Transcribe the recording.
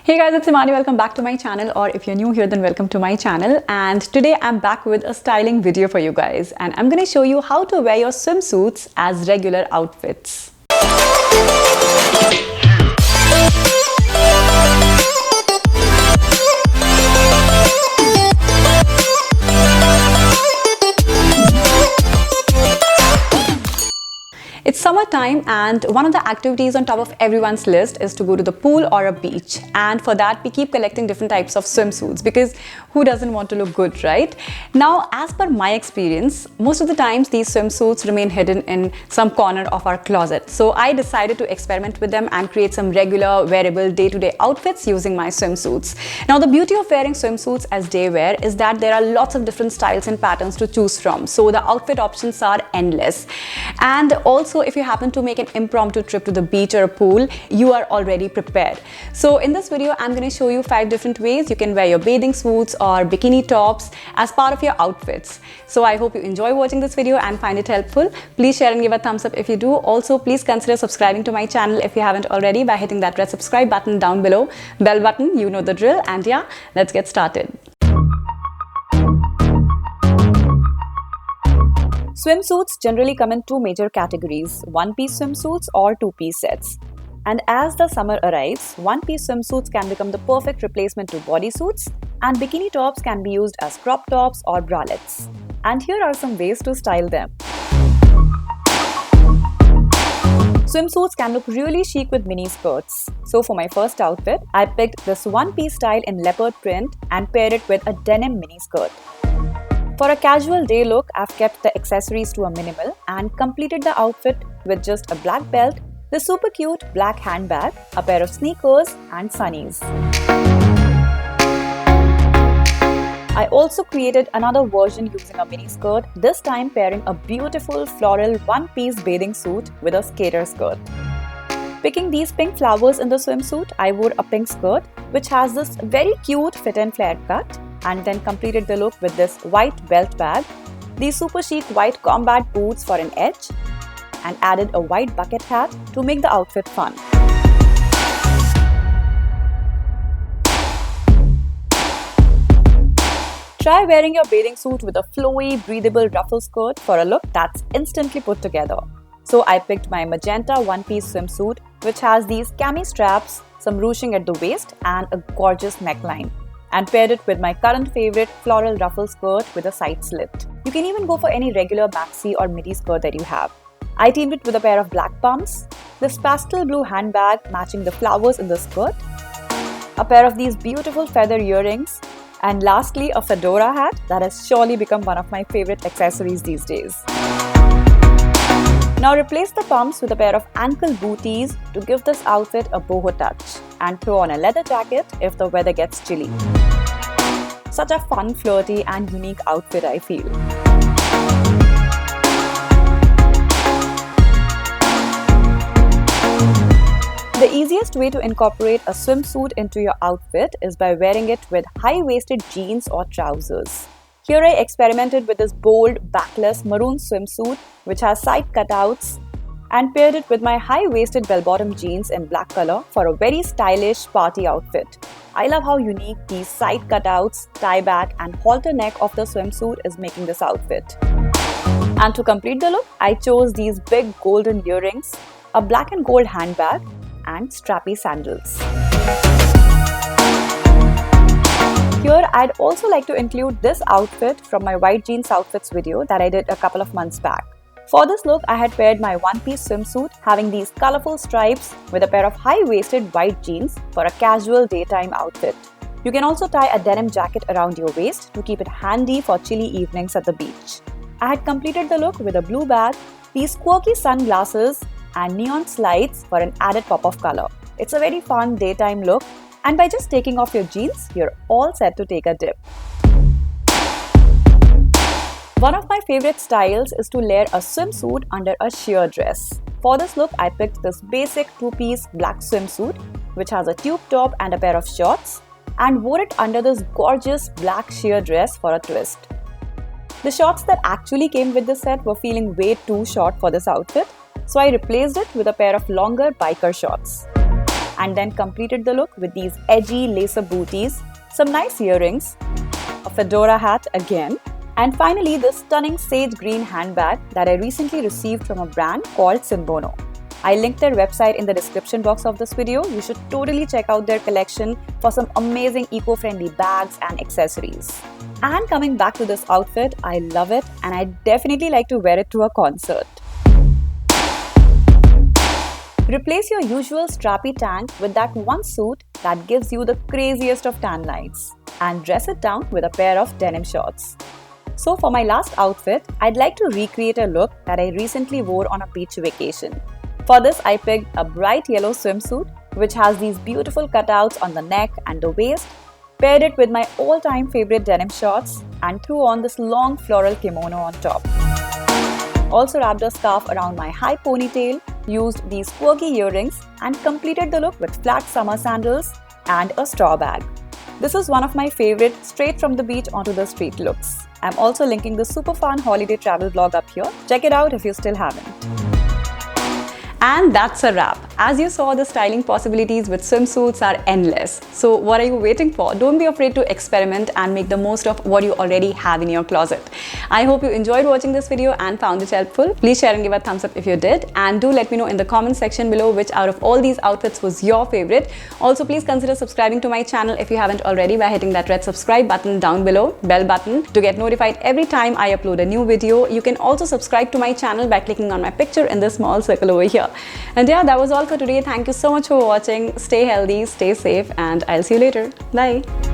Hey guys, it's Himani. Welcome back to my channel, or if you're new here, then welcome to my channel. And today I'm back with a styling video for you guys, and I'm gonna show you how to wear your swimsuits as regular outfits. It's summertime and one of the activities on top of everyone's list is to go to the pool or a beach. And for that, we keep collecting different types of swimsuits because who doesn't want to look good, right? Now, as per my experience, most of the times these swimsuits remain hidden in some corner of our closet. So I decided to experiment with them and create some regular wearable day-to-day outfits using my swimsuits. Now, the beauty of wearing swimsuits as day wear is that there are lots of different styles and patterns to choose from. So the outfit options are endless. And also, if you happen to make an impromptu trip to the beach or a pool, you are already prepared. So in this video, I'm going to show you 5 different ways you can wear your bathing suits or bikini tops as part of your outfits. So I hope you enjoy watching this video and find it helpful. Please share and give a thumbs up if you do. Also, please consider subscribing to my channel if you haven't already by hitting that red subscribe button down below. Bell button, you know the drill. And yeah, let's get started. Swimsuits generally come in 2 major categories, one-piece swimsuits or 2-piece sets. And as the summer arrives, one-piece swimsuits can become the perfect replacement to bodysuits, and bikini tops can be used as crop tops or bralettes. And here are some ways to style them. Swimsuits can look really chic with mini skirts. So for my first outfit, I picked this one-piece style in leopard print and paired it with a denim mini skirt. For a casual day look, I've kept the accessories to a minimal and completed the outfit with just a black belt, the super cute black handbag, a pair of sneakers and sunnies. I also created another version using a mini skirt, this time pairing a beautiful floral one-piece bathing suit with a skater skirt. Picking these pink flowers in the swimsuit, I wore a pink skirt which has this very cute fit and flare cut, and then completed the look with this white belt bag, these super chic white combat boots for an edge, and added a white bucket hat to make the outfit fun. Try wearing your bathing suit with a flowy, breathable ruffle skirt for a look that's instantly put together. So I picked my magenta one-piece swimsuit which has these cami straps, some ruching at the waist and a gorgeous neckline, and paired it with my current favorite floral ruffle skirt with a side slit. You can even go for any regular maxi or midi skirt that you have. I teamed it with a pair of black pumps, this pastel blue handbag matching the flowers in the skirt, a pair of these beautiful feather earrings, and lastly a fedora hat that has surely become one of my favorite accessories these days. Now replace the pumps with a pair of ankle booties to give this outfit a boho touch, and throw on a leather jacket if the weather gets chilly. Such a fun, flirty and unique outfit, I feel. The easiest way to incorporate a swimsuit into your outfit is by wearing it with high-waisted jeans or trousers. Here I experimented with this bold, backless maroon swimsuit which has side cutouts and paired it with my high-waisted bell-bottom jeans in black color for a very stylish party outfit. I love how unique these side cutouts, tie back and halter neck of the swimsuit is making this outfit. And to complete the look, I chose these big golden earrings, a black and gold handbag and strappy sandals. Here, I'd also like to include this outfit from my white jeans outfits video that I did a couple of months back. For this look, I had paired my one-piece swimsuit having these colorful stripes with a pair of high-waisted white jeans for a casual daytime outfit. You can also tie a denim jacket around your waist to keep it handy for chilly evenings at the beach. I had completed the look with a blue bag, these quirky sunglasses, and neon slides for an added pop of color. It's a very fun daytime look, and by just taking off your jeans, you're all set to take a dip. One of my favorite styles is to layer a swimsuit under a sheer dress. For this look, I picked this basic 2-piece black swimsuit which has a tube top and a pair of shorts, and wore it under this gorgeous black sheer dress for a twist. The shorts that actually came with this set were feeling way too short for this outfit, so I replaced it with a pair of longer biker shorts. and then completed the look with these edgy lace-up booties, some nice earrings, a fedora hat again, and finally this stunning sage green handbag that I recently received from a brand called Simbono. I linked their website in the description box of this video. You should totally check out their collection for some amazing eco-friendly bags and accessories. And coming back to this outfit, I love it and I'd definitely like to wear it to a concert. Replace your usual strappy tank with that one suit that gives you the craziest of tan lines and dress it down with a pair of denim shorts. So for my last outfit, I'd like to recreate a look that I recently wore on a beach vacation. For this, I picked a bright yellow swimsuit which has these beautiful cutouts on the neck and the waist, paired it with my all-time favorite denim shorts and threw on this long floral kimono on top. Also wrapped a scarf around my high ponytail, used these quirky earrings and completed the look with flat summer sandals and a straw bag. This is one of my favorite straight from the beach onto the street looks. I'm also linking the super fun holiday travel vlog up here. Check it out if you still haven't. And that's a wrap. As you saw, the styling possibilities with swimsuits are endless. So what are you waiting for? Don't be afraid to experiment and make the most of what you already have in your closet. I hope you enjoyed watching this video and found it helpful. Please share and give a thumbs up if you did. And do let me know in the comment section below which out of all these outfits was your favorite. Also, please consider subscribing to my channel if you haven't already by hitting that red subscribe button down below, bell button, to get notified every time I upload a new video. You can also subscribe to my channel by clicking on my picture in this small circle over here. And yeah, that was all for today. Thank you so much for watching. Stay healthy, stay safe, and I'll see you later. Bye.